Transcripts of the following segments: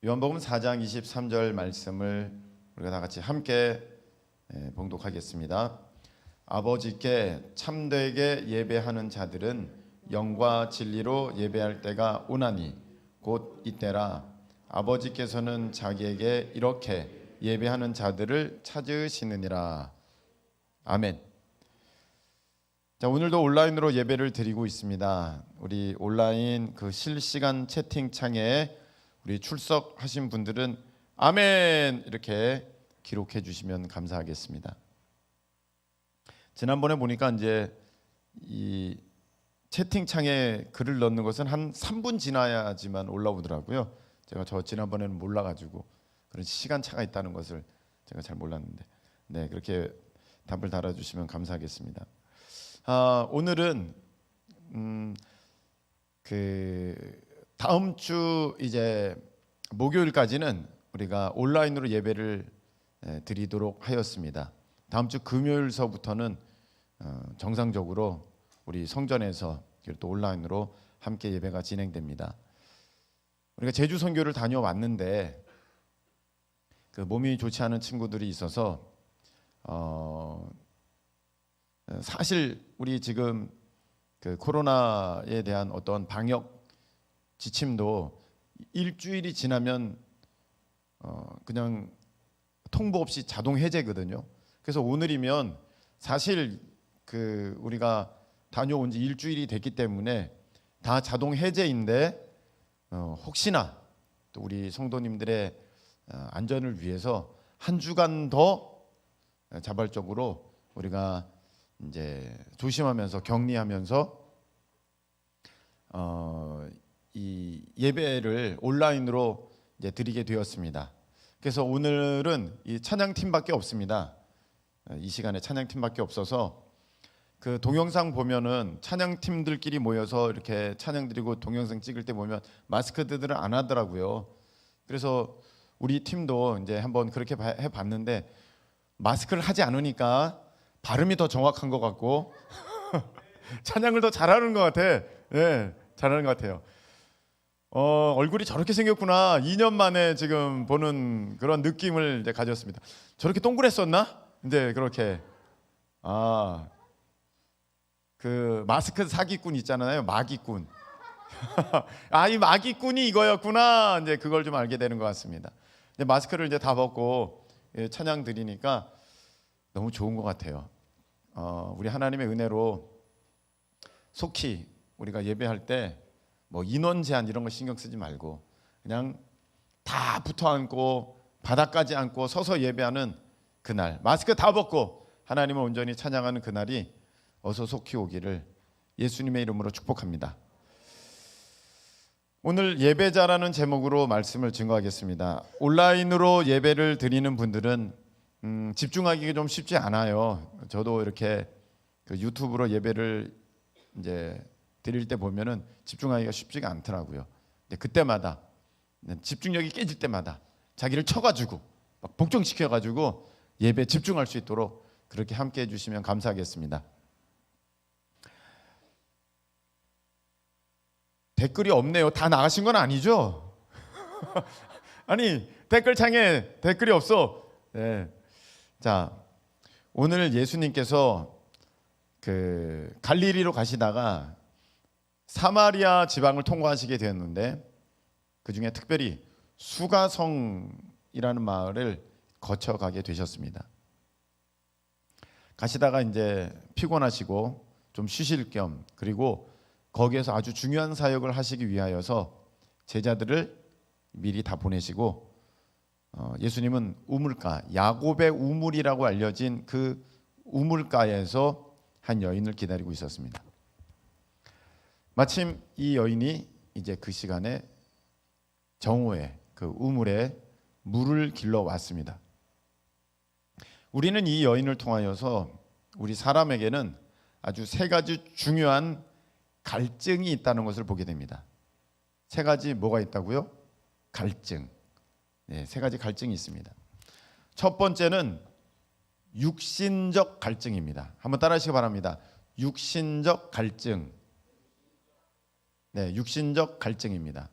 요한복음 4장 23절 말씀을 우리가 다 같이 함께 봉독하겠습니다. 아버지께 참되게 예배하는 자들은 영과 진리로 예배할 때가 오나니 곧 이때라. 아버지께서는 자기에게 이렇게 예배하는 자들을 찾으시느니라. 아멘. 자, 오늘도 온라인으로 예배를 드리고 있습니다. 우리 온라인 그 실시간 채팅창에 우리 출석하신 분들은 아멘 이렇게 기록해 주시면 감사하겠습니다. 지난번에 보니까 이제 이 채팅창에 글을 넣는 것은 한 3분 지나야지만 올라오더라고요. 제가 지난번에는 몰라가지고 그런 시간 차가 있다는 것을 제가 잘 몰랐는데, 네, 그렇게 답을 달아주시면 감사하겠습니다. 오늘은 다음 주 이제 목요일까지는 우리가 온라인으로 예배를 드리도록 하였습니다. 다음 주 금요일서부터는 정상적으로 우리 성전에서 또 온라인으로 함께 예배가 진행됩니다. 우리가 제주 선교를 다녀왔는데 그 몸이 좋지 않은 친구들이 있어서 사실 우리 지금 그 코로나에 대한 어떤 방역 지침도 일주일이 지나면 그냥 통보 없이 자동 해제거든요. 그래서 오늘이면 사실 그 우리가 다녀온 지 일주일이 됐기 때문에 다 자동 해제인데 혹시나 또 우리 성도님들의 안전을 위해서 한 주간 더 자발적으로 우리가 이제 조심하면서 격리하면서 이 예배를 온라인으로 이제 드리게 되었습니다. 그래서 오늘은 이 찬양팀밖에 없습니다. 이 시간에 찬양팀밖에 없어서 그 동영상 보면은 찬양팀들끼리 모여서 이렇게 찬양 드리고 동영상 찍을 때 보면 마스크들을 안 하더라고요. 그래서 우리 팀도 이제 한번 그렇게 해봤는데 마스크를 하지 않으니까 발음이 더 정확한 것 같고 찬양을 더 잘하는 것 같아. 네, 잘하는 것 같아요. 얼굴이 저렇게 생겼구나. 2년 만에 지금 보는 그런 느낌을 이제 가졌습니다. 저렇게 동그랬었나? 이제 그렇게 그 마스크 사기꾼 있잖아요. 마기꾼. 이 마기꾼이 이거였구나. 이제 그걸 좀 알게 되는 것 같습니다. 이제 마스크를 이제 다 벗고 찬양 드리니까 너무 좋은 것 같아요. 우리 하나님의 은혜로 속히 우리가 예배할 때 뭐 인원 제한 이런 거 신경 쓰지 말고 그냥 다 붙어 앉고 바닥까지 앉고 서서 예배하는 그날, 마스크 다 벗고 하나님을 온전히 찬양하는 그날이 어서 속히 오기를 예수님의 이름으로 축복합니다. 오늘 예배자라는 제목으로 말씀을 증거하겠습니다. 온라인으로 예배를 드리는 분들은 집중하기가 좀 쉽지 않아요. 저도 이렇게 그 유튜브로 예배를 이제 드릴 때 보면은 집중하기가 쉽지가 않더라고요. 근데 그때마다 집중력이 깨질 때마다 자기를 쳐가지고 막 복종시켜가지고 예배에 집중할 수 있도록 그렇게 함께 해주시면 감사하겠습니다. 댓글이 없네요. 다 나가신 건 아니죠? 아니 댓글창에 댓글이 없어. 네. 자, 오늘 예수님께서 그 갈릴리로 가시다가 사마리아 지방을 통과하시게 되었는데 그 중에 특별히 수가성이라는 마을을 거쳐가게 되셨습니다. 가시다가 이제 피곤하시고 좀 쉬실 겸 그리고 거기에서 아주 중요한 사역을 하시기 위하여서 제자들을 미리 다 보내시고 예수님은 우물가, 야곱의 우물이라고 알려진 그 우물가에서 한 여인을 기다리고 있었습니다. 마침 이 여인이 이제 그 시간에 정오에 그 우물에 물을 길러 왔습니다. 우리는 이 여인을 통하여서 우리 사람에게는 아주 세 가지 중요한 갈증이 있다는 것을 보게 됩니다. 세 가지 뭐가 있다고요? 갈증. 네, 세 가지 갈증이 있습니다. 첫 번째는 육신적 갈증입니다. 한번 따라하시기 바랍니다. 육신적 갈증. 네, 육신적 갈증입니다.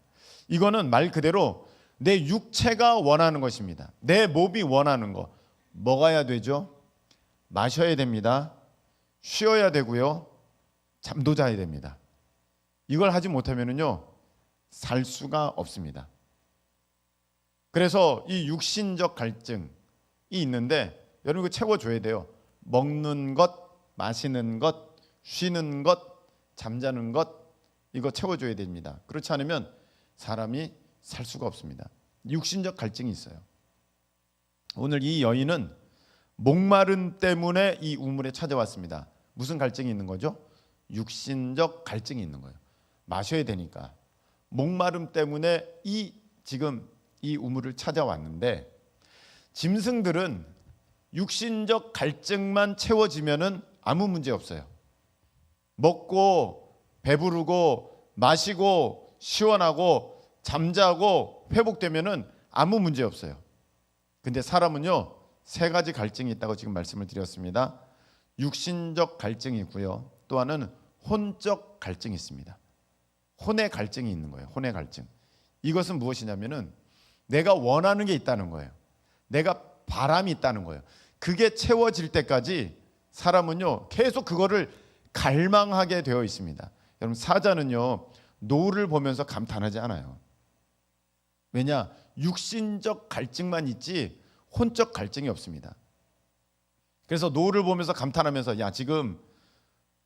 이거는 말 그대로 내 육체가 원하는 것입니다. 내 몸이 원하는 거. 먹어야 되죠. 마셔야 됩니다. 쉬어야 되고요. 잠도 자야 됩니다. 이걸 하지 못하면은요, 살 수가 없습니다. 그래서 이 육신적 갈증이 있는데 여러분 이거 채워줘야 돼요. 먹는 것, 마시는 것, 쉬는 것, 잠자는 것, 이거 채워줘야 됩니다. 그렇지 않으면 사람이 살 수가 없습니다. 육신적 갈증이 있어요. 오늘 이 여인은 목마름 때문에 이 우물에 찾아왔습니다. 무슨 갈증이 있는 거죠? 육신적 갈증이 있는 거예요. 마셔야 되니까. 목마름 때문에 지금 이 우물을 찾아왔는데, 짐승들은 육신적 갈증만 채워지면은 아무 문제 없어요. 먹고 배부르고 마시고 시원하고 잠자고 회복되면은 아무 문제 없어요. 근데 사람은요, 세 가지 갈증이 있다고 지금 말씀을 드렸습니다. 육신적 갈증이 있고요. 또 하나는 혼적 갈증이 있습니다. 혼의 갈증이 있는 거예요. 혼의 갈증. 이것은 무엇이냐면은 내가 원하는 게 있다는 거예요. 내가 바람이 있다는 거예요. 그게 채워질 때까지 사람은요, 계속 그거를 갈망하게 되어 있습니다. 여러분, 사자는요, 노을을 보면서 감탄하지 않아요. 왜냐? 육신적 갈증만 있지 혼적 갈증이 없습니다. 그래서 노을을 보면서 감탄하면서, 야, 지금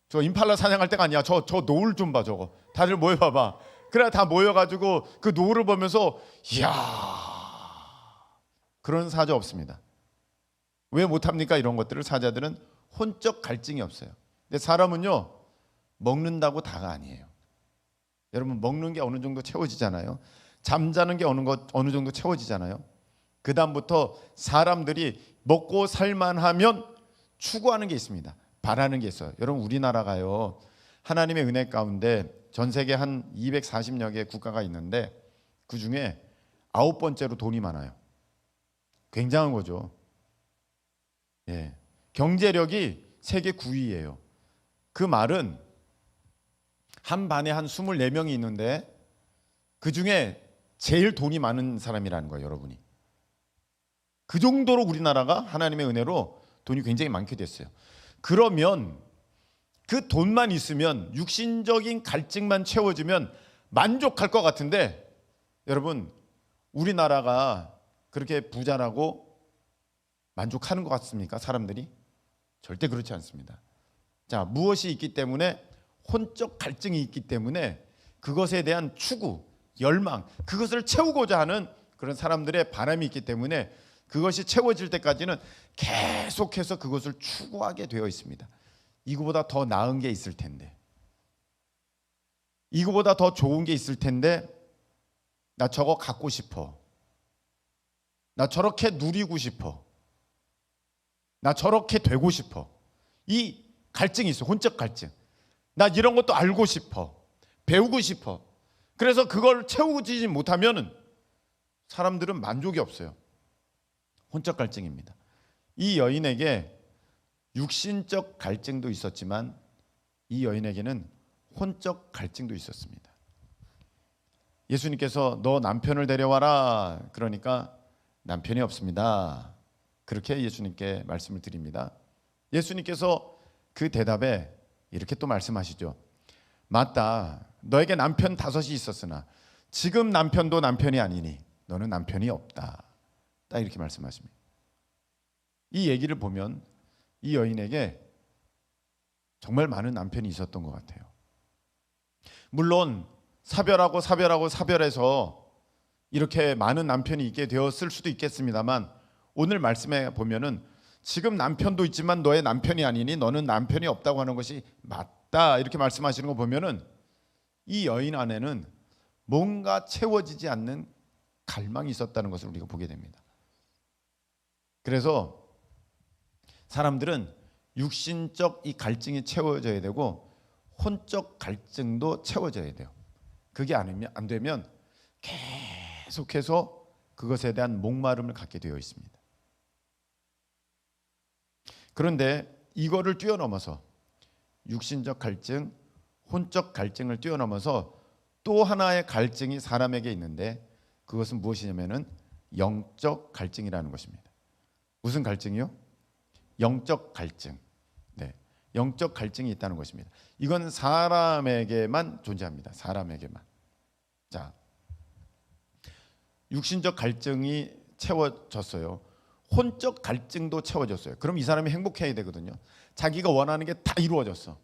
저 임팔라 사냥할 때가 아니야. 저 노을 좀 봐. 저거 다들 모여봐봐. 그래, 다 모여가지고 그 노을을 보면서, 이야, 그런 사자 없습니다. 왜 못합니까? 이런 것들을 사자들은 혼적 갈증이 없어요. 근데 사람은요, 먹는다고 다가 아니에요. 여러분, 먹는 게 어느 정도 채워지잖아요. 잠자는 게 어느 정도 채워지잖아요. 그 다음부터 사람들이 먹고 살만하면 추구하는 게 있습니다. 바라는 게 있어요. 여러분, 우리나라가요, 하나님의 은혜 가운데 전 세계 한 240여 개 국가가 있는데 그 중에 9번째로 돈이 많아요. 굉장한 거죠. 예, 경제력이 세계 9위예요. 그 말은 한 반에 한 24명이 있는데 그 중에 제일 돈이 많은 사람이라는 거예요, 여러분이. 그 정도로 우리나라가 하나님의 은혜로 돈이 굉장히 많게 됐어요. 그러면 그 돈만 있으면, 육신적인 갈증만 채워지면 만족할 것 같은데, 여러분, 우리나라가 그렇게 부자라고 만족하는 것 같습니까? 사람들이? 절대 그렇지 않습니다. 자, 무엇이 있기 때문에? 혼적 갈증이 있기 때문에 그것에 대한 추구, 열망, 그것을 채우고자 하는 그런 사람들의 바람이 있기 때문에 그것이 채워질 때까지는 계속해서 그것을 추구하게 되어 있습니다. 이거보다 더 나은 게 있을 텐데, 이거보다 더 좋은 게 있을 텐데, 나 저거 갖고 싶어, 나 저렇게 누리고 싶어, 나 저렇게 되고 싶어. 이 갈증이 있어. 혼적 갈증. 나 이런 것도 알고 싶어, 배우고 싶어. 그래서 그걸 채우지 못하면 사람들은 만족이 없어요. 혼적 갈증입니다. 이 여인에게 육신적 갈증도 있었지만 이 여인에게는 혼적 갈증도 있었습니다. 예수님께서 너 남편을 데려와라. 그러니까 남편이 없습니다. 그렇게 예수님께 말씀을 드립니다. 예수님께서 그 대답에 이렇게 또 말씀하시죠. 맞다. 너에게 남편 5이 있었으나 지금 남편도 남편이 아니니 너는 남편이 없다. 딱 이렇게 말씀하십니다. 이 얘기를 보면 이 여인에게 정말 많은 남편이 있었던 것 같아요. 물론 사별해서 이렇게 많은 남편이 있게 되었을 수도 있겠습니다만, 오늘 말씀에 보면은 지금 남편도 있지만 너의 남편이 아니니 너는 남편이 없다고 하는 것이 맞다, 이렇게 말씀하시는 거 보면은 이 여인 안에는 뭔가 채워지지 않는 갈망이 있었다는 것을 우리가 보게 됩니다. 그래서 사람들은 육신적 이 갈증이 채워져야 되고 혼적 갈증도 채워져야 돼요. 그게 안 되면 계속해서 그것에 대한 목마름을 갖게 되어 있습니다. 그런데 이거를 뛰어넘어서 육신적 갈증, 혼적 갈증을 뛰어넘어서 또 하나의 갈증이 사람에게 있는데 그것은 무엇이냐면은 영적 갈증이라는 것입니다. 무슨 갈증이요? 영적 갈증. 네, 영적 갈증이 있다는 것입니다. 이건 사람에게만 존재합니다. 사람에게만. 자, 육신적 갈증이 채워졌어요. 혼적 갈증도 채워졌어요. 그럼 이 사람이 행복해야 되거든요. 자기가 원하는 게 다 이루어졌어.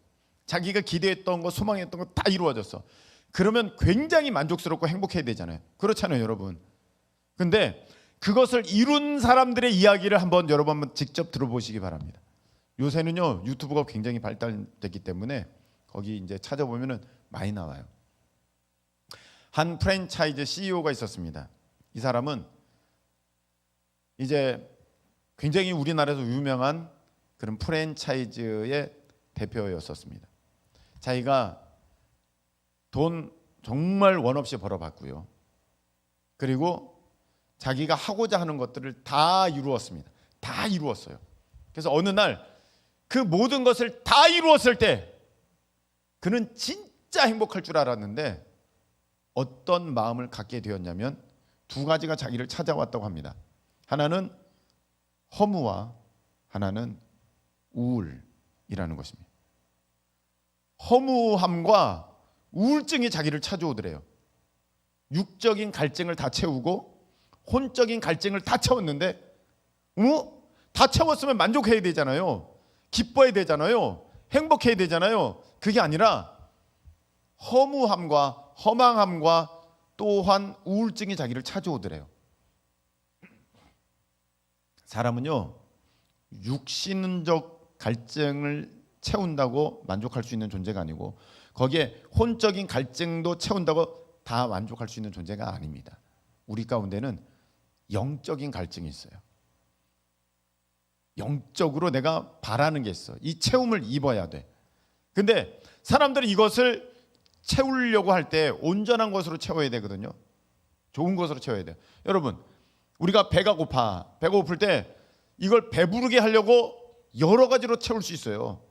자기가 기대했던 거, 소망했던 거 다 이루어졌어. 그러면 굉장히 만족스럽고 행복해야 되잖아요. 그렇잖아요, 여러분. 근데 그것을 이룬 사람들의 이야기를 한번 여러분 한번 직접 들어보시기 바랍니다. 요새는요, 유튜브가 굉장히 발달됐기 때문에 거기 이제 찾아보면은 많이 나와요. 한 프랜차이즈 CEO가 있었습니다. 이 사람은 이제 굉장히 우리나라에서 유명한 그런 프랜차이즈의 대표였었습니다. 자기가 돈 정말 원 없이 벌어봤고요. 그리고 자기가 하고자 하는 것들을 다 이루었습니다. 다 이루었어요. 그래서 어느 날 그 모든 것을 다 이루었을 때 그는 진짜 행복할 줄 알았는데 어떤 마음을 갖게 되었냐면 두 가지가 자기를 찾아왔다고 합니다. 하나는 허무와 하나는 우울이라는 것입니다. 허무함과 우울증이 자기를 찾아오더래요. 육적인 갈증을 다 채우고 혼적인 갈증을 다 채웠는데 다 채웠으면 만족해야 되잖아요. 기뻐야 되잖아요. 행복해야 되잖아요. 그게 아니라 허무함과 허망함과 또한 우울증이 자기를 찾아오더래요. 사람은요, 육신적 갈증을 채운다고 만족할 수 있는 존재가 아니고 거기에 혼적인 갈증도 채운다고 다 만족할 수 있는 존재가 아닙니다. 우리 가운데는 영적인 갈증이 있어요. 영적으로 내가 바라는 게 있어. 이 채움을 입어야 돼. 근데 사람들이 이것을 채우려고 할 때 온전한 것으로 채워야 되거든요. 좋은 것으로 채워야 돼요. 여러분, 우리가 배가 고플 때 이걸 배부르게 하려고 여러 가지로 채울 수 있어요.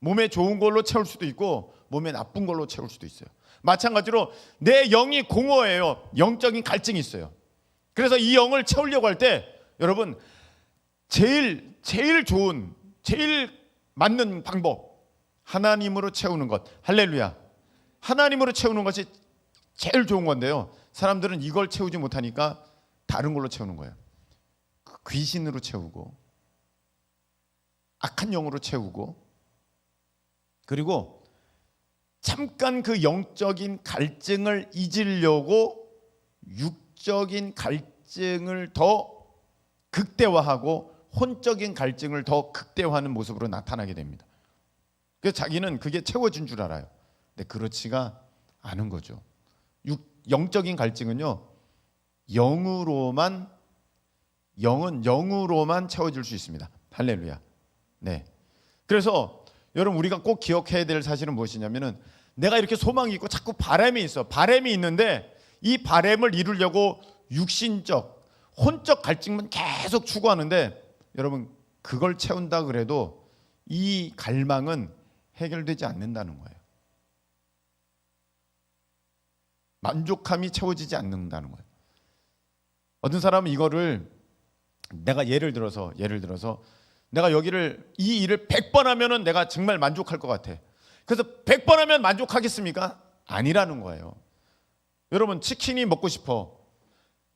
몸에 좋은 걸로 채울 수도 있고 몸에 나쁜 걸로 채울 수도 있어요. 마찬가지로 내 영이 공허해요. 영적인 갈증이 있어요. 그래서 이 영을 채우려고 할 때 여러분 제일 좋은 제일 맞는 방법 하나님으로 채우는 것. 할렐루야. 하나님으로 채우는 것이 제일 좋은 건데요. 사람들은 이걸 채우지 못하니까 다른 걸로 채우는 거예요. 귀신으로 채우고 악한 영으로 채우고 그리고 잠깐 그 영적인 갈증을 잊으려고 육적인 갈증을 더 극대화하고 혼적인 갈증을 더 극대화하는 모습으로 나타나게 됩니다. 그래서 자기는 그게 채워진 줄 알아요. 근데 그렇지가 않은 거죠. 영적인 갈증은요, 영은 영으로만 채워질 수 있습니다. 할렐루야. 네. 그래서 여러분 우리가 꼭 기억해야 될 사실은 무엇이냐면은 내가 이렇게 소망이 있고 자꾸 바람이 있어. 바람이 있는데 이 바람을 이루려고 육신적, 혼적 갈증만 계속 추구하는데 여러분 그걸 채운다 그래도 이 갈망은 해결되지 않는다는 거예요. 만족함이 채워지지 않는다는 거예요. 어떤 사람은 이거를 내가 예를 들어서 내가 여기를 이 일을 100번 하면은 내가 정말 만족할 것 같아. 그래서 100번 하면 만족하겠습니까? 아니라는 거예요. 여러분 치킨이 먹고 싶어.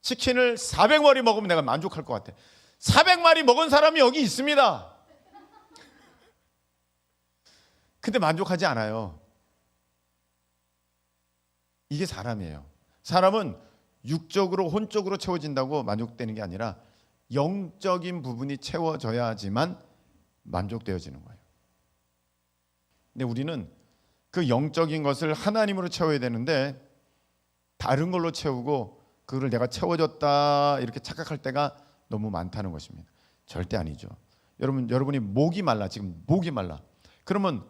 치킨을 400마리 먹으면 내가 만족할 것 같아. 400마리 먹은 사람이 여기 있습니다. 근데 만족하지 않아요. 이게 사람이에요. 사람은 육적으로 혼적으로 채워진다고 만족되는 게 아니라 영적인 부분이 채워져야지만 만족되어지는 거예요. 근데 우리는 그 영적인 것을 하나님으로 채워야 되는데 다른 걸로 채우고 그걸 내가 채워졌다 이렇게 착각할 때가 너무 많다는 것입니다. 절대 아니죠. 여러분이 목이 말라. 지금 목이 말라. 그러면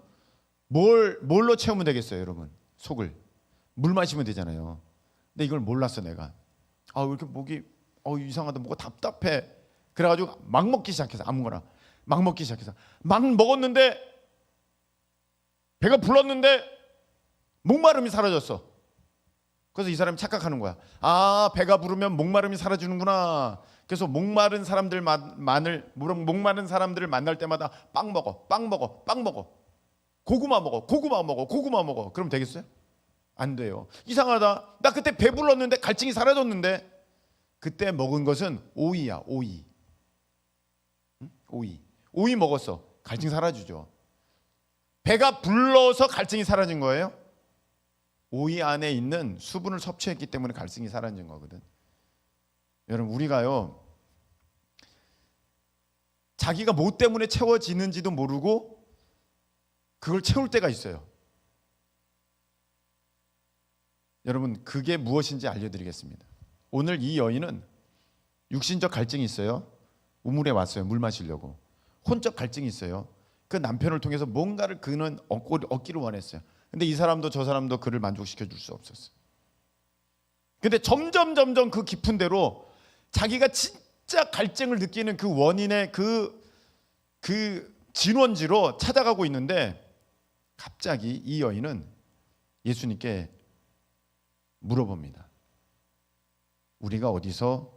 뭘로 채우면 되겠어요, 여러분? 속을 물 마시면 되잖아요. 근데 이걸 몰랐어 내가. 왜 이렇게 목이 이상하다, 뭐가 답답해. 그래가지고 막 먹기 시작해서 아무거나 막 먹기 시작해서 막 먹었는데 배가 불렀는데 목마름이 사라졌어. 그래서 이 사람이 착각하는 거야. 아, 배가 부르면 목마름이 사라지는구나. 그래서 목마른 사람들을 만날 때마다 빵 먹어, 빵 먹어, 빵 먹어. 고구마 먹어, 고구마 먹어, 고구마 먹어. 그럼 되겠어요? 안 돼요. 이상하다. 나 그때 배불렀는데 갈증이 사라졌는데. 그때 먹은 것은 오이야, 오이. 응? 오이 먹었어. 갈증 사라지죠. 배가 불러서 갈증이 사라진 거예요? 오이 안에 있는 수분을 섭취했기 때문에 갈증이 사라진 거거든. 여러분, 우리가요, 자기가 뭐 때문에 채워지는지도 모르고 그걸 채울 때가 있어요. 여러분, 그게 무엇인지 알려드리겠습니다. 오늘 이 여인은 육신적 갈증이 있어요. 우물에 왔어요. 물 마시려고. 혼적 갈증이 있어요. 그 남편을 통해서 뭔가를 그는 얻기를 원했어요. 근데 이 사람도 저 사람도 그를 만족시켜 줄 수 없었어요. 근데 점점 그 깊은 데로 자기가 진짜 갈증을 느끼는 그 원인의 그 진원지로 찾아가고 있는데, 갑자기 이 여인은 예수님께 물어봅니다. 우리가 어디서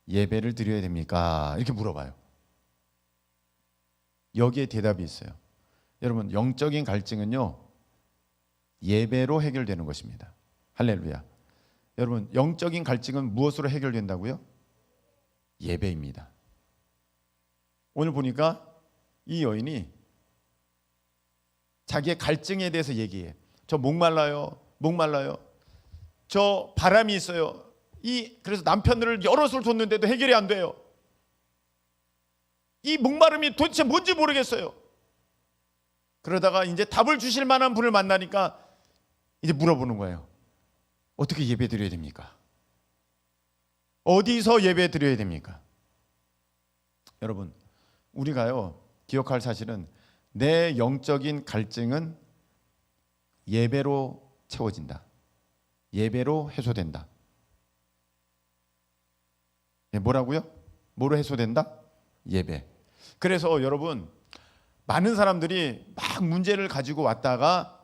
예배를 드려야 됩니까? 이렇게 물어봐요. 여기에 대답이 있어요. 여러분, 영적인 갈증은요, 예배로 해결되는 것입니다. 할렐루야. 여러분, 영적인 갈증은 무엇으로 해결된다고요? 예배입니다. 오늘 보니까 이 여인이 자기의 갈증에 대해서 얘기해. 저 목말라요. 저 바람이 있어요. 그래서 남편을 여럿을 줬는데도 해결이 안 돼요. 이 목마름이 도대체 뭔지 모르겠어요. 그러다가 이제 답을 주실 만한 분을 만나니까 이제 물어보는 거예요. 어떻게 예배 드려야 됩니까? 어디서 예배 드려야 됩니까? 여러분, 우리가요, 기억할 사실은 내 영적인 갈증은 예배로 채워진다. 예배로 해소된다. 뭐라고요? 뭐로 해소된다? 예배. 그래서 여러분, 많은 사람들이 막 문제를 가지고 왔다가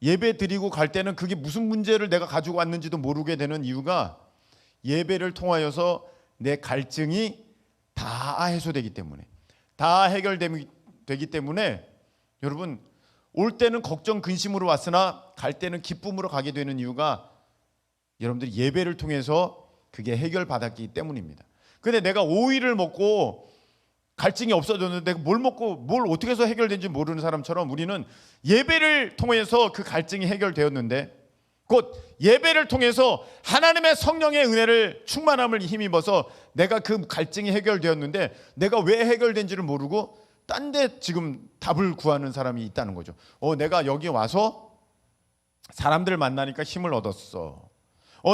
예배 드리고 갈 때는 그게 무슨 문제를 내가 가지고 왔는지도 모르게 되는 이유가, 예배를 통하여서 내 갈증이 다 해소되기 때문에, 다 해결되기 때문에, 여러분, 올 때는 걱정 근심으로 왔으나 갈 때는 기쁨으로 가게 되는 이유가 여러분들이 예배를 통해서 그게 해결받았기 때문입니다. 근데 내가 오이를 먹고 갈증이 없어졌는데 뭘 먹고 뭘 어떻게 해서 해결된지 모르는 사람처럼, 우리는 예배를 통해서 그 갈증이 해결되었는데, 곧 예배를 통해서 하나님의 성령의 은혜를 충만함을 힘입어서 내가 그 갈증이 해결되었는데, 내가 왜 해결된지를 모르고 딴 데 지금 답을 구하는 사람이 있다는 거죠. 내가 여기 와서 사람들 만나니까 힘을 얻었어.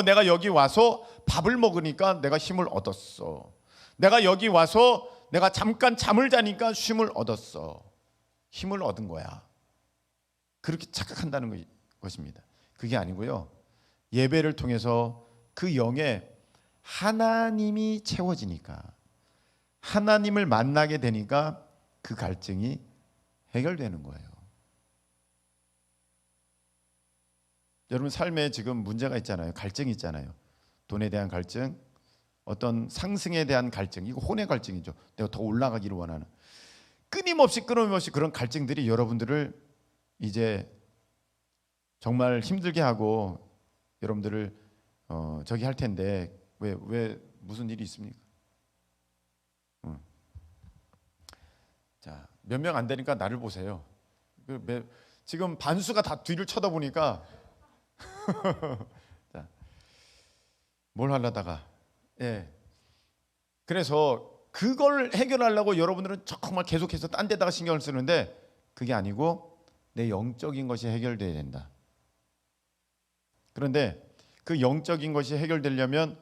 내가 여기 와서 밥을 먹으니까 내가 힘을 얻었어. 내가 여기 와서 내가 잠깐 잠을 자니까 힘을 얻었어. 힘을 얻은 거야. 그렇게 착각한다는 것입니다. 그게 아니고요, 예배를 통해서 그 영에 하나님이 채워지니까, 하나님을 만나게 되니까 그 갈증이 해결되는 거예요. 여러분, 삶에 지금 문제가 있잖아요. 갈증이 있잖아요. 돈에 대한 갈증, 어떤 상승에 대한 갈증, 이거 혼의 갈증이죠. 내가 더 올라가기를 원하는, 끊임없이 그런 갈증들이 여러분들을 이제 정말 힘들게 하고 여러분들을 저기 할 텐데, 왜 무슨 일이 있습니까? 자, 몇 명 안 되니까 나를 보세요. 지금 반수가 다 뒤를 쳐다보니까 자, 뭘 하려다가, 그래서 그걸 해결하려고 여러분들은 정말 계속해서 딴 데다가 신경을 쓰는데, 그게 아니고 내 영적인 것이 해결돼야 된다. 그런데 그 영적인 것이 해결되려면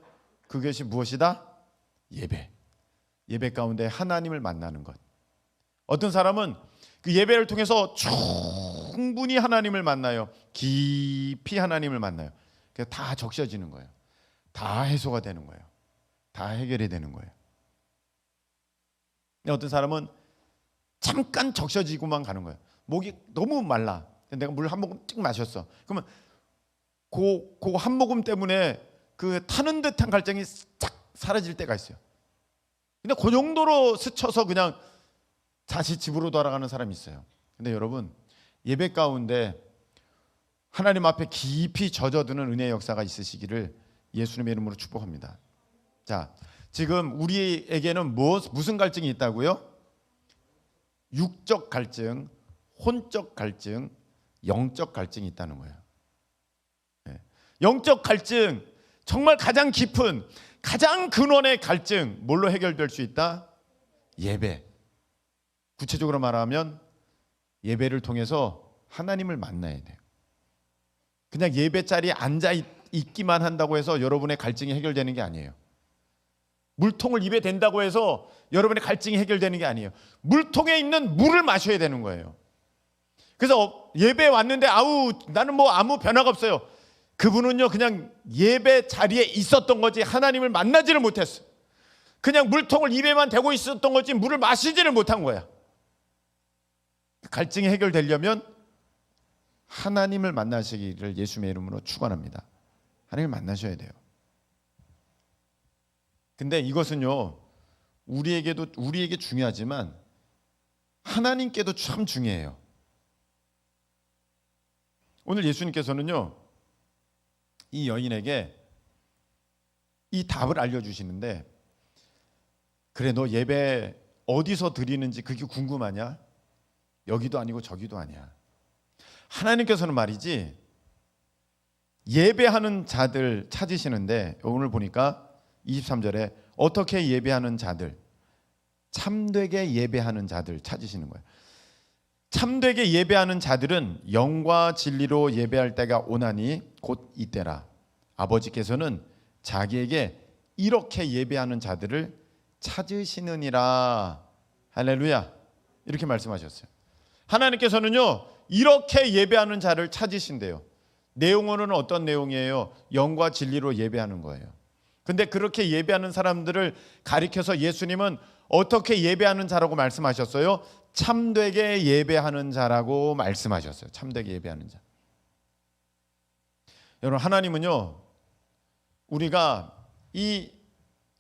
그것이 무엇이다? 예배 가운데 하나님을 만나는 것. 어떤 사람은 그 예배를 통해서 충분히 하나님을 만나요. 깊이 하나님을 만나요. 그래서 다 적셔지는 거예요. 다 해소가 되는 거예요. 다 해결이 되는 거예요. 어떤 사람은 잠깐 적셔지고만 가는 거예요. 목이 너무 말라. 내가 물 한 모금 쭉 마셨어. 그러면 그 한 모금 때문에 그 타는 듯한 갈증이 쫙 사라질 때가 있어요. 근데 그 정도로 스쳐서 그냥 다시 집으로 돌아가는 사람이 있어요. 근데 여러분, 예배 가운데 하나님 앞에 깊이 젖어드는 은혜의 역사가 있으시기를 예수님의 이름으로 축복합니다. 자, 지금 우리에게는 무슨 갈증이 있다고요? 육적 갈증, 혼적 갈증, 영적 갈증이 있다는 거예요. 영적 갈증, 정말 가장 깊은, 가장 근원의 갈증, 뭘로 해결될 수 있다? 예배. 구체적으로 말하면 예배를 통해서 하나님을 만나야 돼요. 그냥 예배 자리에 앉아 있기만 한다고 해서 여러분의 갈증이 해결되는 게 아니에요. 물통을 입에 댄다고 해서 여러분의 갈증이 해결되는 게 아니에요. 물통에 있는 물을 마셔야 되는 거예요. 그래서 예배에 왔는데 나는 뭐 아무 변화가 없어요. 그분은요, 그냥 예배 자리에 있었던 거지 하나님을 만나지를 못했어요. 그냥 물통을 입에만 대고 있었던 거지 물을 마시지를 못한 거야. 갈증이 해결되려면 하나님을 만나시기를 예수님의 이름으로 축원합니다. 하나님을 만나셔야 돼요. 근데 이것은요, 우리에게 중요하지만 하나님께도 참 중요해요. 오늘 예수님께서는요, 이 여인에게 이 답을 알려주시는데, 그래, 너 예배 어디서 드리는지 그게 궁금하냐? 여기도 아니고 저기도 아니야. 하나님께서는 말이지, 예배하는 자들 찾으시는데, 오늘 보니까 23절에 어떻게 예배하는 자들, 참되게 예배하는 자들 찾으시는 거예요. 참되게 예배하는 자들은 영과 진리로 예배할 때가 오나니 곧 이때라. 아버지께서는 자기에게 이렇게 예배하는 자들을 찾으시느니라. 할렐루야. 이렇게 말씀하셨어요. 하나님께서는요, 이렇게 예배하는 자를 찾으신대요. 내용은 어떤 내용이에요? 영과 진리로 예배하는 거예요. 근데 그렇게 예배하는 사람들을 가리켜서 예수님은 어떻게 예배하는 자라고 말씀하셨어요? 참되게 예배하는 자라고 말씀하셨어요. 참되게 예배하는 자. 여러분, 하나님은요, 우리가 이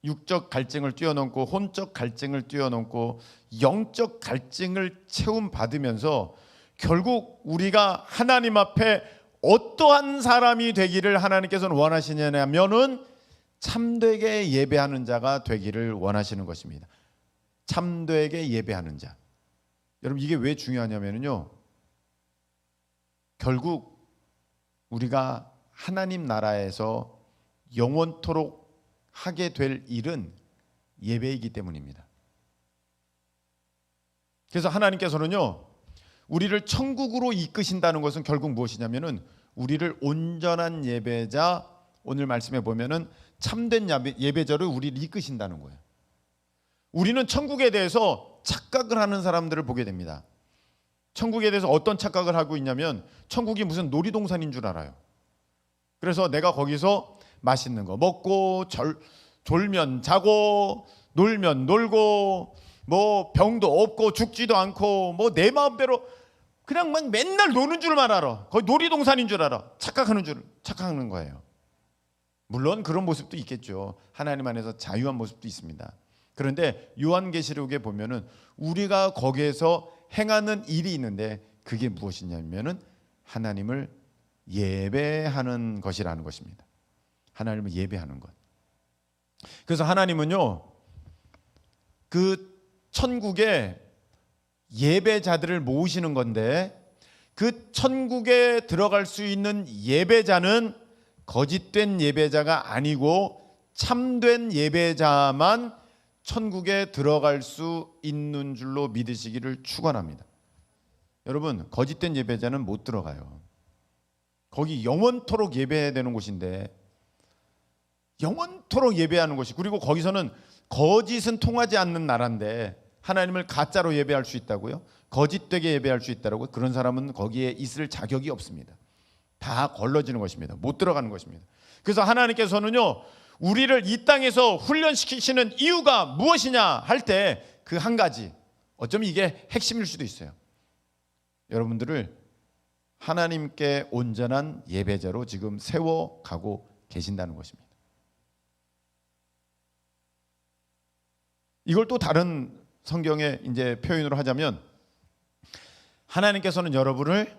육적 갈증을 뛰어넘고 혼적 갈증을 뛰어넘고 영적 갈증을 채움받으면서 결국 우리가 하나님 앞에 어떠한 사람이 되기를 하나님께서는 원하시냐면은 참되게 예배하는 자가 되기를 원하시는 것입니다. 참되게 예배하는 자. 여러분, 이게 왜 중요하냐면요, 결국 우리가 하나님 나라에서 영원토록 하게 될 일은 예배이기 때문입니다. 그래서 하나님께서는요, 우리를 천국으로 이끄신다는 것은 결국 무엇이냐면은 우리를 온전한 예배자, 오늘 말씀에 보면은 참된 예배자로 우리를 이끄신다는 거예요. 우리는 천국에 대해서 착각을 하는 사람들을 보게 됩니다. 천국에 대해서 어떤 착각을 하고 있냐면 천국이 무슨 놀이동산인 줄 알아요. 그래서 내가 거기서 맛있는 거 먹고 졸면 자고 놀면 놀고 뭐 병도 없고 죽지도 않고 뭐 내 마음대로 그냥 막 맨날 노는 줄만 알아. 거의 놀이동산인 줄 알아. 착각하는 거예요. 물론 그런 모습도 있겠죠. 하나님 안에서 자유한 모습도 있습니다. 그런데 요한계시록에 보면은 우리가 거기에서 행하는 일이 있는데 그게 무엇이냐면은 하나님을 예배하는 것이라는 것입니다. 하나님을 예배하는 것. 그래서 하나님은요, 그 천국에 예배자들을 모으시는 건데 그 천국에 들어갈 수 있는 예배자는 거짓된 예배자가 아니고 참된 예배자만 천국에 들어갈 수 있는 줄로 믿으시기를 축원합니다. 여러분, 거짓된 예배자는 못 들어가요. 거기 영원토록 예배해야 되는 곳인데, 영원토록 예배하는 곳이, 그리고 거기서는 거짓은 통하지 않는 나라인데 하나님을 가짜로 예배할 수 있다고요? 거짓되게 예배할 수 있다고요? 그런 사람은 거기에 있을 자격이 없습니다. 다 걸러지는 것입니다. 못 들어가는 것입니다. 그래서 하나님께서는요, 우리를 이 땅에서 훈련시키시는 이유가 무엇이냐 할 때 그 한 가지, 어쩌면 이게 핵심일 수도 있어요. 여러분들을 하나님께 온전한 예배자로 지금 세워가고 계신다는 것입니다. 이걸 또 다른 성경의 이제 표현으로 하자면 하나님께서는 여러분을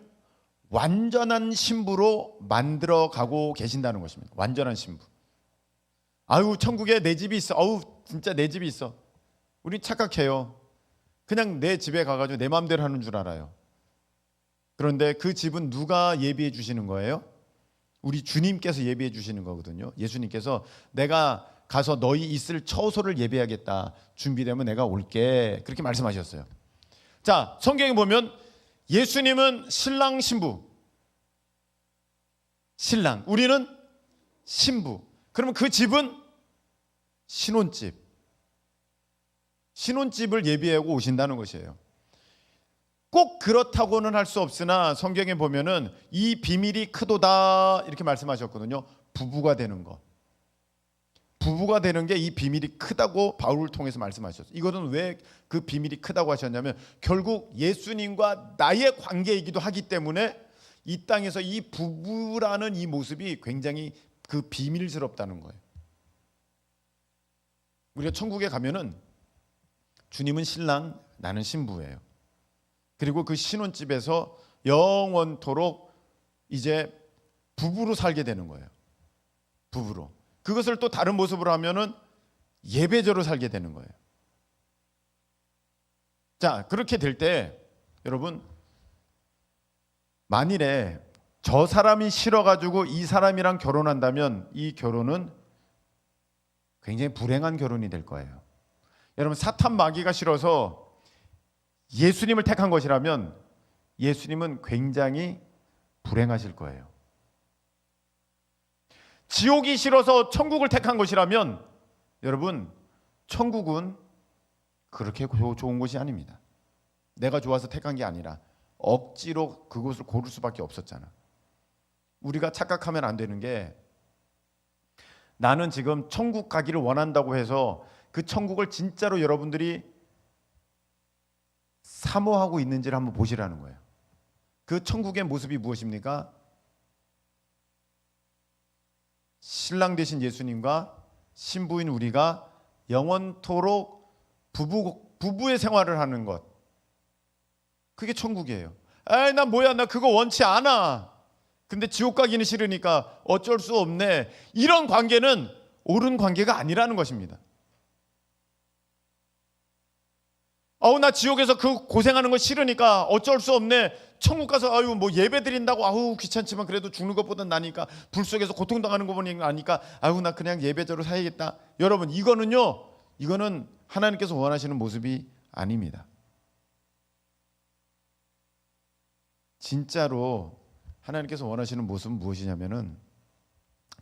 완전한 신부로 만들어 가고 계신다는 것입니다. 완전한 신부. 아유, 천국에 내 집이 있어. 아우, 진짜 내 집이 있어. 우리 착각해요. 그냥 내 집에 가가지고 내 마음대로 하는 줄 알아요. 그런데 그 집은 누가 예비해 주시는 거예요? 우리 주님께서 예비해 주시는 거거든요. 예수님께서 내가 가서 너희 있을 처소를 예비하겠다. 준비되면 내가 올게. 그렇게 말씀하셨어요. 자, 성경에 보면 예수님은 신랑 신부. 신랑. 우리는 신부. 그러면 그 집은 신혼집. 신혼집을 예비하고 오신다는 것이에요. 꼭 그렇다고는 할 수 없으나 성경에 보면은 이 비밀이 크도다 이렇게 말씀하셨거든요. 부부가 되는 것. 부부가 되는 게 이 비밀이 크다고 바울을 통해서 말씀하셨어요. 이것은 왜 그 비밀이 크다고 하셨냐면 결국 예수님과 나의 관계이기도 하기 때문에 이 땅에서 이 부부라는 이 모습이 굉장히 그 비밀스럽다는 거예요. 우리가 천국에 가면은 주님은 신랑, 나는 신부예요. 그리고 그 신혼집에서 영원토록 이제 부부로 살게 되는 거예요. 부부로. 그것을 또 다른 모습으로 하면은 예배자로 살게 되는 거예요. 자, 그렇게 될 때 여러분, 만일에 저 사람이 싫어가지고 이 사람이랑 결혼한다면 이 결혼은 굉장히 불행한 결혼이 될 거예요. 여러분, 사탄 마귀가 싫어서 예수님을 택한 것이라면 예수님은 굉장히 불행하실 거예요. 지옥이 싫어서 천국을 택한 것이라면 여러분, 천국은 그렇게 좋은 곳이 아닙니다. 내가 좋아서 택한 게 아니라 억지로 그곳을 고를 수밖에 없었잖아. 우리가 착각하면 안 되는 게 나는 지금 천국 가기를 원한다고 해서 그 천국을 진짜로 여러분들이 사모하고 있는지를 한번 보시라는 거예요. 그 천국의 모습이 무엇입니까? 신랑 되신 예수님과 신부인 우리가 영원토록 부부의 생활을 하는 것. 그게 천국이에요. 에이, 난 뭐야, 나 그거 원치 않아. 근데 지옥 가기는 싫으니까 어쩔 수 없네. 이런 관계는 옳은 관계가 아니라는 것입니다. 나 지옥에서 그 고생하는 거 싫으니까 어쩔 수 없네. 천국 가서 아유 뭐 예배 드린다고 아우 귀찮지만 그래도 죽는 것보단 나니까 불 속에서 고통당하는 거 보니 아니까 아유 나 그냥 예배자로 살야겠다. 여러분, 이거는 하나님께서 원하시는 모습이 아닙니다. 진짜로 하나님께서 원하시는 모습은 무엇이냐면은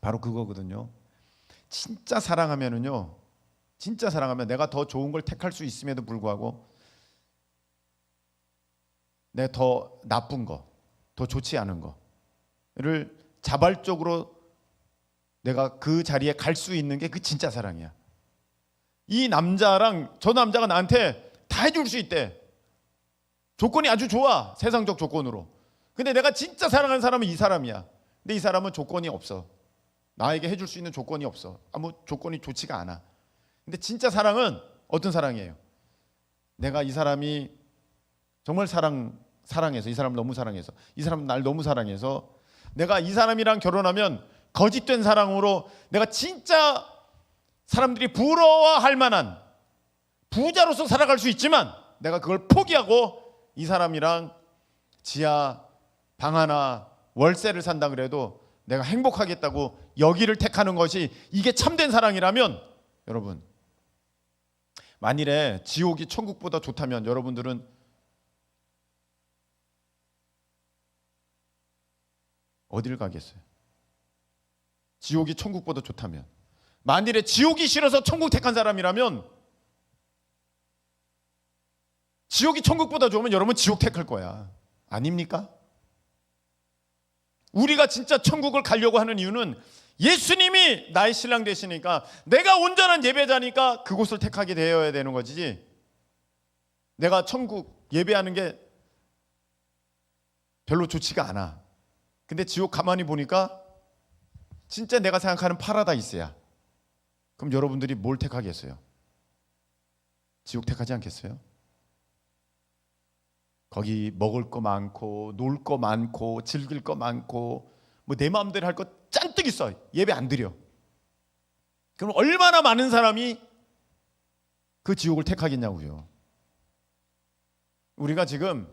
바로 그거거든요. 진짜 사랑하면 내가 더 좋은 걸 택할 수 있음에도 불구하고 내가 더 나쁜 거, 더 좋지 않은 거를 자발적으로 내가 그 자리에 갈 수 있는 게 그 진짜 사랑이야. 이 남자랑 저 남자가 나한테 다 해줄 수 있대. 조건이 아주 좋아, 세상적 조건으로. 근데 내가 진짜 사랑하는 사람은 이 사람이야. 근데 이 사람은 조건이 없어. 나에게 해줄 수 있는 조건이 없어. 아무 조건이 좋지가 않아. 근데 진짜 사랑은 어떤 사랑이에요? 내가 이 사람이 정말 사랑해서, 이 사람 너무 사랑해서, 이 사람 날 너무 사랑해서 내가 이 사람이랑 결혼하면 거짓된 사랑으로 내가 진짜 사람들이 부러워할 만한 부자로서 살아갈 수 있지만 내가 그걸 포기하고 이 사람이랑 지하 방 하나 월세를 산다 그래도 내가 행복하겠다고 여기를 택하는 것이 이게 참된 사랑이라면 여러분, 만일에 지옥이 천국보다 좋다면 여러분들은 어디를 가겠어요? 지옥이 천국보다 좋다면. 만일에 지옥이 싫어서 천국 택한 사람이라면 지옥이 천국보다 좋으면 여러분 지옥 택할 거야. 아닙니까? 우리가 진짜 천국을 가려고 하는 이유는 예수님이 나의 신랑 되시니까 내가 온전한 예배자니까 그곳을 택하게 되어야 되는 거지. 내가 천국 예배하는 게 별로 좋지가 않아. 근데 지옥 가만히 보니까 진짜 내가 생각하는 파라다이스야. 그럼 여러분들이 뭘 택하겠어요? 지옥 택하지 않겠어요? 거기 먹을 거 많고 놀 거 많고 즐길 거 많고 뭐 내 마음대로 할 거 잔뜩 있어. 예배 안 드려. 그럼 얼마나 많은 사람이 그 지옥을 택하겠냐고요. 우리가 지금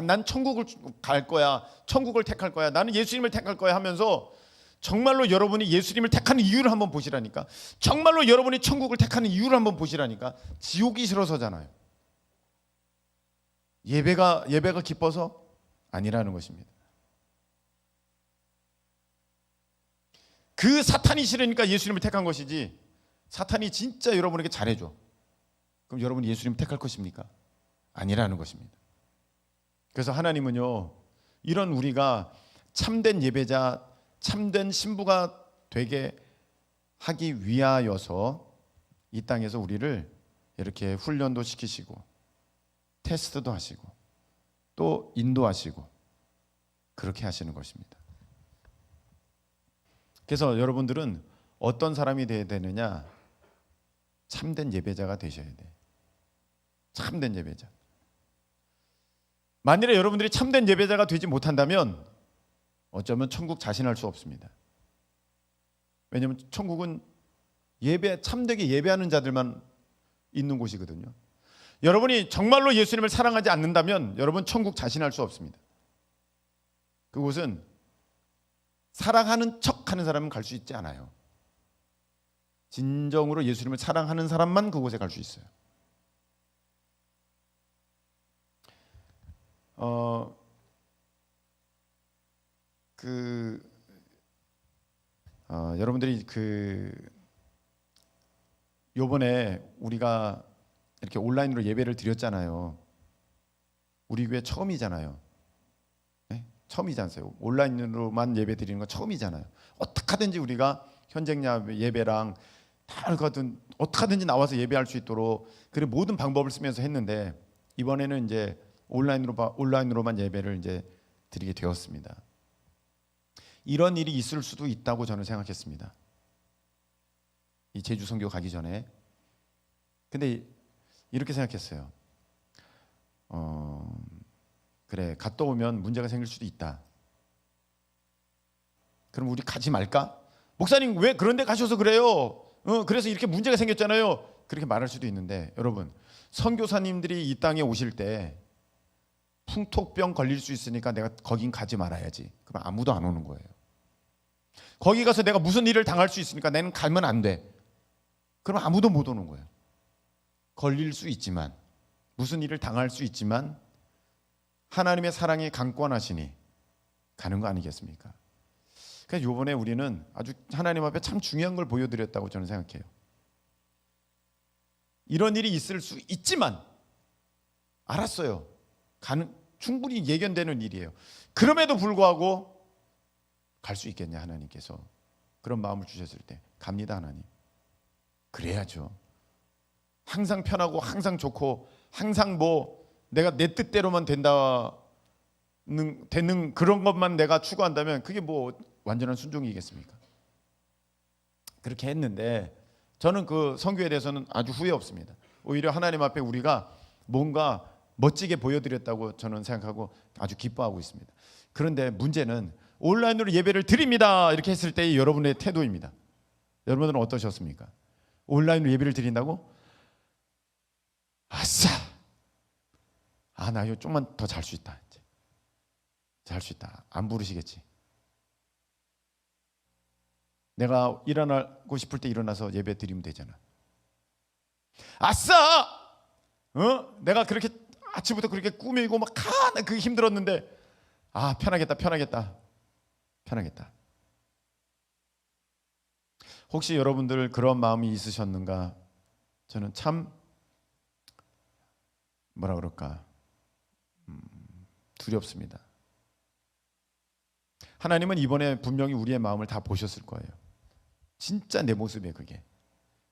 난 천국을 갈 거야, 천국을 택할 거야, 나는 예수님을 택할 거야 하면서 정말로 여러분이 예수님을 택하는 이유를 한번 보시라니까. 정말로 여러분이 천국을 택하는 이유를 한번 보시라니까. 지옥이 싫어서잖아요. 예배가 기뻐서 아니라는 것입니다. 그 사탄이 싫으니까 예수님을 택한 것이지, 사탄이 진짜 여러분에게 잘해줘. 그럼 여러분이 예수님을 택할 것입니까? 아니라는 것입니다. 그래서 하나님은요, 이런 우리가 참된 예배자, 참된 신부가 되게 하기 위하여서 이 땅에서 우리를 이렇게 훈련도 시키시고 테스트도 하시고 또 인도하시고 그렇게 하시는 것입니다. 그래서 여러분들은 어떤 사람이 되어야 되느냐? 참된 예배자가 되셔야 돼. 참된 예배자. 만일에 여러분들이 참된 예배자가 되지 못한다면 어쩌면 천국 자신할 수 없습니다. 왜냐하면 천국은 참되게 예배하는 자들만 있는 곳이거든요. 여러분이 정말로 예수님을 사랑하지 않는다면 여러분 천국 자신할 수 없습니다. 그곳은 사랑하는 척하는 사람은 갈 수 있지 않아요. 진정으로 예수님을 사랑하는 사람만 그곳에 갈 수 있어요. 여러분들이 요번에 우리가 이렇게 온라인으로 예배를 드렸잖아요. 우리 교회 처음이잖아요. 네? 처음이지 않으세요? 온라인으로만 예배 드리는 건 처음이잖아요. 어떻게 하든지 우리가 현장 예배랑 다 어떻게 하든지 나와서 예배할 수 있도록 그래 모든 방법을 쓰면서 했는데 이번에는 이제 온라인으로만 예배를 이제 드리게 되었습니다. 이런 일이 있을 수도 있다고 저는 생각했습니다. 이 제주 선교 가기 전에. 근데 이렇게 생각했어요. 그래, 갔다 오면 문제가 생길 수도 있다. 그럼 우리 가지 말까? 목사님 왜 그런 데 가셔서 그래요? 그래서 이렇게 문제가 생겼잖아요. 그렇게 말할 수도 있는데 여러분, 선교사님들이 이 땅에 오실 때 풍토병 걸릴 수 있으니까 내가 거긴 가지 말아야지. 그럼 아무도 안 오는 거예요. 거기 가서 내가 무슨 일을 당할 수 있으니까 나는 가면 안 돼. 그럼 아무도 못 오는 거예요. 걸릴 수 있지만, 무슨 일을 당할 수 있지만 하나님의 사랑이 강권하시니 가는 거 아니겠습니까? 그래서 이번에 우리는 아주 하나님 앞에 참 중요한 걸 보여드렸다고 저는 생각해요. 이런 일이 있을 수 있지만 알았어요. 충분히 예견되는 일이에요. 그럼에도 불구하고 갈 수 있겠냐, 하나님께서 그런 마음을 주셨을 때 갑니다. 하나님, 그래야죠. 항상 편하고 항상 좋고 항상 내가 내 뜻대로만 되는 그런 것만 내가 추구한다면 그게 완전한 순종이겠습니까? 그렇게 했는데 저는 그 선교에 대해서는 아주 후회 없습니다. 오히려 하나님 앞에 우리가 뭔가 멋지게 보여드렸다고 저는 생각하고 아주 기뻐하고 있습니다. 그런데 문제는 온라인으로 예배를 드립니다 이렇게 했을 때의 여러분의 태도입니다. 여러분들은 어떠셨습니까? 온라인으로 예배를 드린다고? 아싸! 나 이거 좀만 더 잘 수 있다. 잘 수 있다. 안 부르시겠지. 내가 일어나고 싶을 때 일어나서 예배 드리면 되잖아. 아싸! 내가 그렇게 아침부터 그렇게 꾸미고 그게 힘들었는데 편하겠다. 혹시 여러분들 그런 마음이 있으셨는가? 저는 참 두렵습니다. 하나님은 이번에 분명히 우리의 마음을 다 보셨을 거예요. 진짜 내 모습이에요. 그게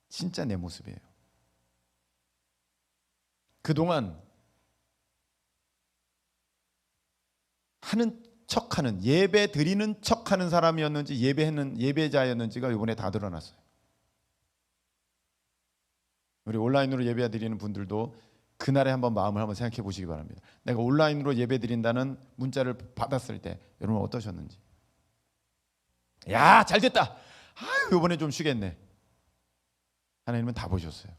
진짜 내 모습이에요. 그동안 하는 척하는, 예배 드리는 척하는 사람이었는지 예배자였는지가 이번에 다 드러났어요. 우리 온라인으로 예배 드리는 분들도 그날에 한번 마음을 한번 생각해 보시기 바랍니다. 내가 온라인으로 예배 드린다는 문자를 받았을 때 여러분 어떠셨는지. 야, 잘 됐다. 아유, 이번에 좀 쉬겠네. 하나님은 다 보셨어요.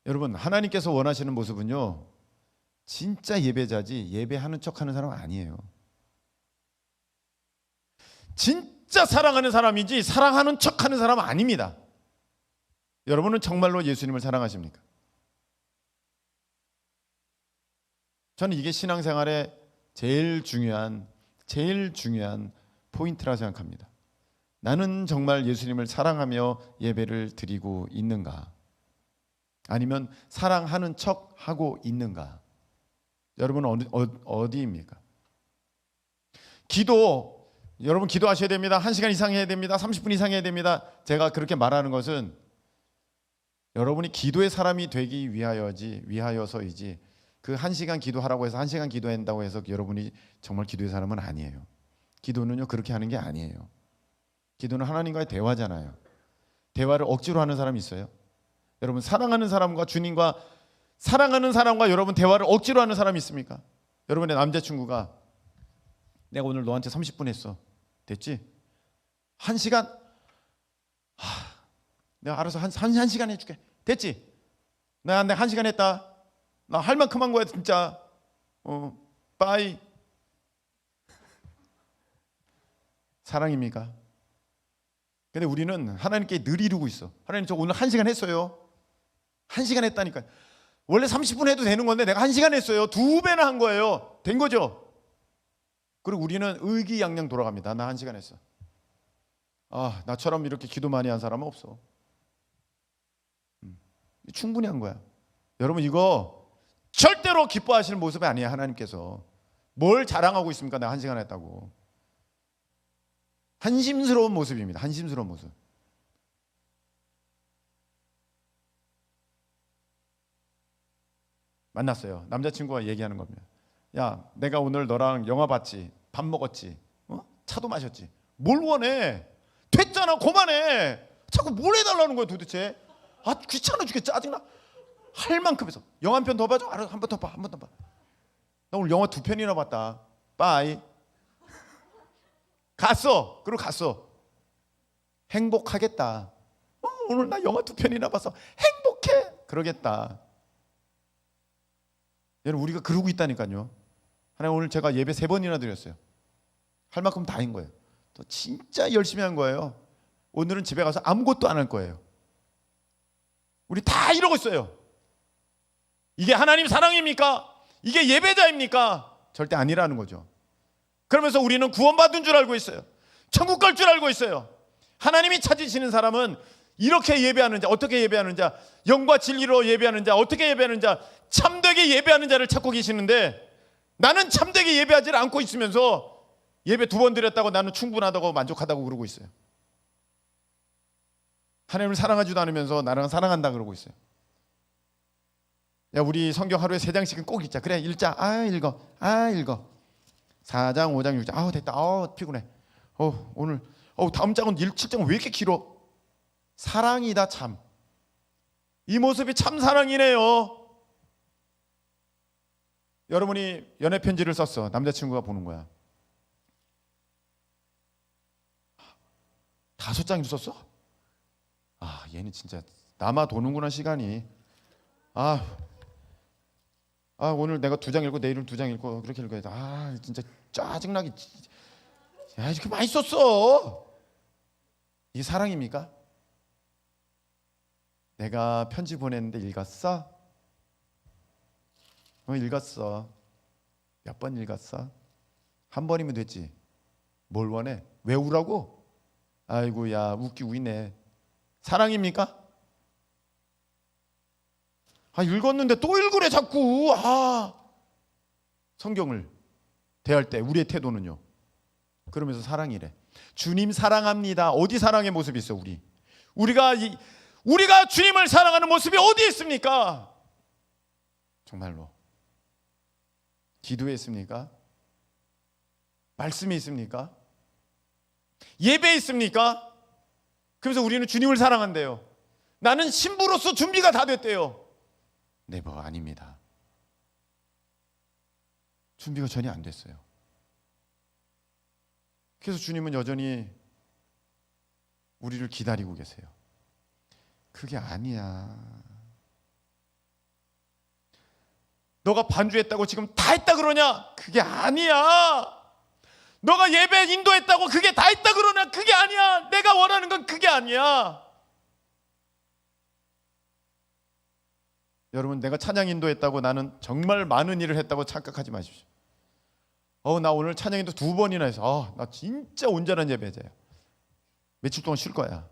여러분, 하나님께서 원하시는 모습은요, 진짜 예배자지 예배하는 척하는 사람 아니에요. 진짜 사랑하는 사람이지 사랑하는 척하는 사람 아닙니다. 여러분은 정말로 예수님을 사랑하십니까? 저는 이게 신앙생활의 제일 중요한 포인트라 생각합니다. 나는 정말 예수님을 사랑하며 예배를 드리고 있는가? 아니면 사랑하는 척하고 있는가? 여러분은 어디입니까? 기도, 여러분 기도하셔야 됩니다. 1시간 이상 해야 됩니다. 30분 이상 해야 됩니다. 제가 그렇게 말하는 것은 여러분이 기도의 사람이 되기 위하여서이지, 그 1시간 기도하라고 해서 1시간 기도한다고 해서 여러분이 정말 기도의 사람은 아니에요. 기도는요, 그렇게 하는 게 아니에요. 기도는 하나님과의 대화잖아요. 대화를 억지로 하는 사람이 있어요? 여러분, 사랑하는 사람과 주님과 사랑하는 사람과 여러분 대화를 억지로 하는 사람이 있습니까? 여러분의 남자친구가 내가 오늘 너한테 30분 했어. 됐지? 1시간? 내가 알아서 한 시간 해줄게. 됐지? 내가 1시간 했다. 나 할 만큼 한 거야 진짜. 빠이. 사랑입니까? 근데 우리는 하나님께 늘 이루고 있어. 하나님, 저 오늘 1시간 했어요. 1시간 했다니까. 원래 30분 해도 되는 건데 내가 1시간 했어요. 2배나 한 거예요. 된 거죠? 그리고 우리는 의기양양 돌아갑니다. 나 1시간 했어. 나처럼 이렇게 기도 많이 한 사람은 없어. 충분히 한 거야. 여러분, 이거 절대로 기뻐하시는 모습이 아니에요. 하나님께서 뭘 자랑하고 있습니까? 내가 1시간 했다고. 한심스러운 모습입니다. 한심스러운 모습. 만났어요. 남자친구가 얘기하는 겁니다. 야, 내가 오늘 너랑 영화 봤지, 밥 먹었지, 차도 마셨지. 뭘 원해? 됐잖아, 그만해. 자꾸 뭘 해달라는 거야 도대체. 귀찮아 죽겠지, 짜증나. 할 만큼 해서 영화 한 편 더 봐줘. 알아, 한 번 더 봐, 한 번 더 봐. 나 오늘 영화 2편이나 봤다. 빠이. 갔어. 그리고 갔어. 행복하겠다. 오늘 나 영화 2편이나 봐서 행복해. 그러겠다. 여러분, 우리가 그러고 있다니까요. 하나님, 오늘 제가 예배 3번이나 드렸어요. 할 만큼 다 한 거예요. 또 진짜 열심히 한 거예요. 오늘은 집에 가서 아무것도 안 할 거예요. 우리 다 이러고 있어요. 이게 하나님 사랑입니까? 이게 예배자입니까? 절대 아니라는 거죠. 그러면서 우리는 구원받은 줄 알고 있어요. 천국 갈 줄 알고 있어요. 하나님이 찾으시는 사람은 이렇게 예배하는 자, 어떻게 예배하는 자, 영과 진리로 예배하는 자, 어떻게 예배하는 자, 참되게 예배하는 자를 찾고 계시는데, 나는 참되게 예배하지 않고 있으면서 예배 2번 드렸다고 나는 충분하다고 만족하다고 그러고 있어요. 하나님을 사랑하지도 않으면서 나랑 사랑한다 그러고 있어요. 야, 우리 성경 하루에 3장씩은 꼭 읽자. 그래, 읽자. 읽어. 4장, 5장, 6장. 됐다. 피곤해. 오늘 다음 장은 7장은 왜 이렇게 길어? 사랑이다 참. 이 모습이 참 사랑이네요. 여러분이 연애 편지를 썼어. 남자친구가 보는 거야. 5장도 썼어? 얘는 진짜 남아 도는구나 시간이. 오늘 내가 2장 읽고 내일은 2장 읽고 그렇게 읽어야 돼. 진짜 짜증나게. 야, 이렇게 많이 썼어. 이게 사랑입니까? 내가 편지 보냈는데 읽었어? 읽었어. 몇 번 읽었어? 한 번이면 됐지. 뭘 원해? 외우라고? 아이고, 야, 웃기고 있네. 사랑입니까? 읽었는데 또 읽으래 자꾸. 성경을 대할 때 우리의 태도는요. 그러면서 사랑이래. 주님 사랑합니다. 어디 사랑의 모습이 있어? 우리가 주님을 사랑하는 모습이 어디 있습니까? 정말로 기도했습니까? 말씀이 있습니까? 예배 있습니까? 그래서 우리는 주님을 사랑한대요. 나는 신부로서 준비가 다 됐대요. 네버, 아닙니다. 준비가 전혀 안 됐어요. 그래서 주님은 여전히 우리를 기다리고 계세요. 그게 아니야. 너가 반주했다고 지금 다 했다 그러냐? 그게 아니야. 너가 예배 인도했다고 그게 다 했다 그러냐? 그게 아니야. 내가 원하는 건 그게 아니야. 여러분, 내가 찬양 인도했다고 나는 정말 많은 일을 했다고 착각하지 마십시오. 나 오늘 찬양 인도 2번이나 해서 나 진짜 온전한 예배자야. 며칠 동안 쉴 거야.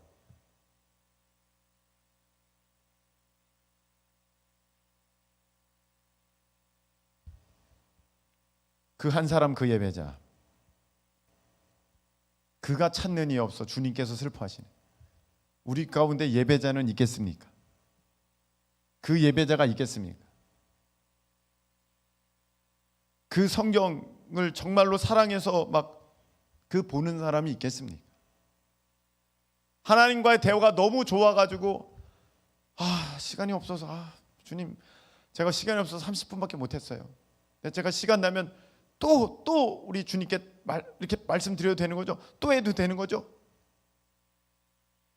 그 한 사람, 그 예배자, 그가 찾는 이 없어 주님께서 슬퍼하시네. 우리 가운데 예배자는 있겠습니까? 그 예배자가 있겠습니까? 그 성경을 정말로 사랑해서 막 그 보는 사람이 있겠습니까? 하나님과의 대화가 너무 좋아가지고 시간이 없어서 주님, 제가 시간이 없어서 30분밖에 못했어요. 제가 시간 나면 또 우리 주님께 이렇게 말씀드려도 되는 거죠? 또 해도 되는 거죠?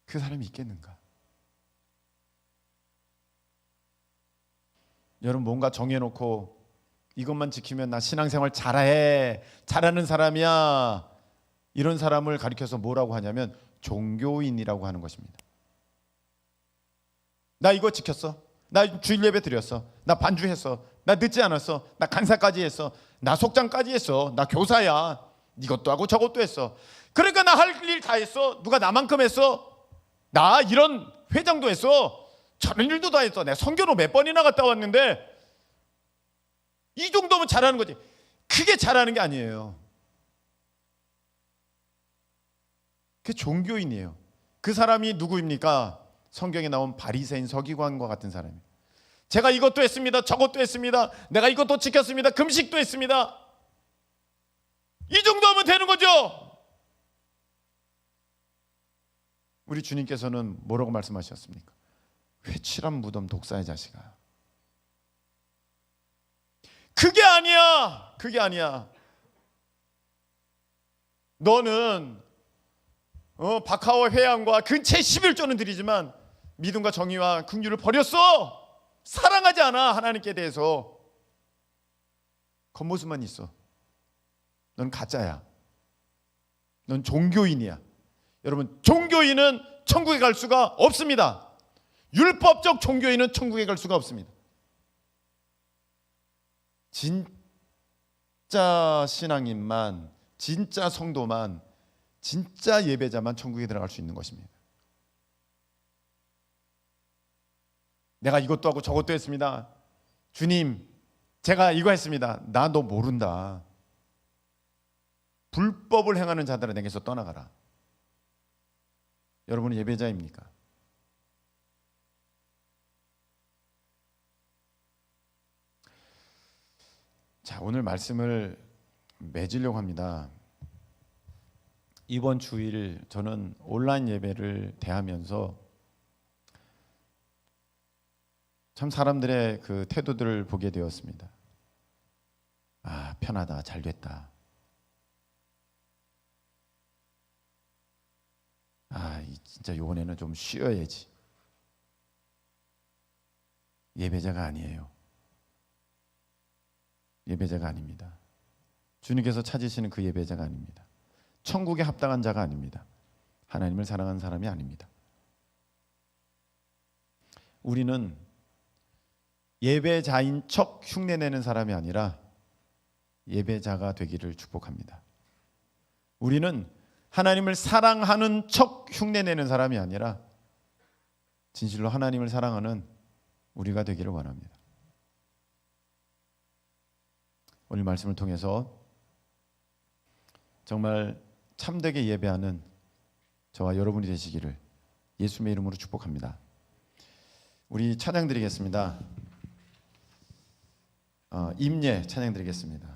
그 사람이 있겠는가? 여러분, 뭔가 정해놓고 이것만 지키면 나 신앙생활 잘하는 사람이야, 이런 사람을 가리켜서 뭐라고 하냐면 종교인이라고 하는 것입니다. 나 이거 지켰어, 나 주일 예배 드렸어, 나 반주했어, 나 늦지 않았어, 나 간사까지 했어, 나 속장까지 했어, 나 교사야, 이것도 하고 저것도 했어. 그러니까 나 할 일 다 했어. 누가 나만큼 했어? 나 이런 회장도 했어, 저런 일도 다 했어, 내가 선교로 몇 번이나 갔다 왔는데, 이 정도면 잘하는 거지. 그게 잘하는 게 아니에요. 그게 종교인이에요. 그 사람이 누구입니까? 성경에 나온 바리새인 서기관과 같은 사람이에요. 제가 이것도 했습니다, 저것도 했습니다, 내가 이것도 지켰습니다, 금식도 했습니다, 이 정도 하면 되는 거죠. 우리 주님께서는 뭐라고 말씀하셨습니까? 회칠한 무덤 독사의 자식아. 그게 아니야. 그게 아니야. 너는 박하와 회양과 근처에 11조는 드리지만 믿음과 정의와 긍휼을 버렸어. 사랑하지 않아. 하나님께 대해서 겉모습만 있어. 넌 가짜야. 넌 종교인이야. 여러분, 종교인은 천국에 갈 수가 없습니다. 율법적 종교인은 천국에 갈 수가 없습니다. 진짜 신앙인만, 진짜 성도만, 진짜 예배자만 천국에 들어갈 수 있는 것입니다. 내가 이것도 하고 저것도 했습니다, 주님 제가 이거 했습니다, 나 너 모른다. 불법을 행하는 자들은 내게서 떠나가라. 여러분은 예배자입니까? 자, 오늘 말씀을 맺으려고 합니다. 이번 주일 저는 온라인 예배를 대하면서 참 사람들의 그 태도들을 보게 되었습니다. 편하다, 잘 됐다. 진짜 이번에는 좀 쉬어야지. 예배자가 아니에요. 예배자가 아닙니다. 주님께서 찾으시는 그 예배자가 아닙니다. 천국에 합당한 자가 아닙니다. 하나님을 사랑하는 사람이 아닙니다. 우리는 예배자인 척 흉내내는 사람이 아니라 예배자가 되기를 축복합니다. 우리는 하나님을 사랑하는 척 흉내내는 사람이 아니라 진실로 하나님을 사랑하는 우리가 되기를 원합니다. 오늘 말씀을 통해서 정말 참되게 예배하는 저와 여러분이 되시기를 예수님의 이름으로 축복합니다. 우리 찬양 드리겠습니다. 임예 찬양 드리겠습니다.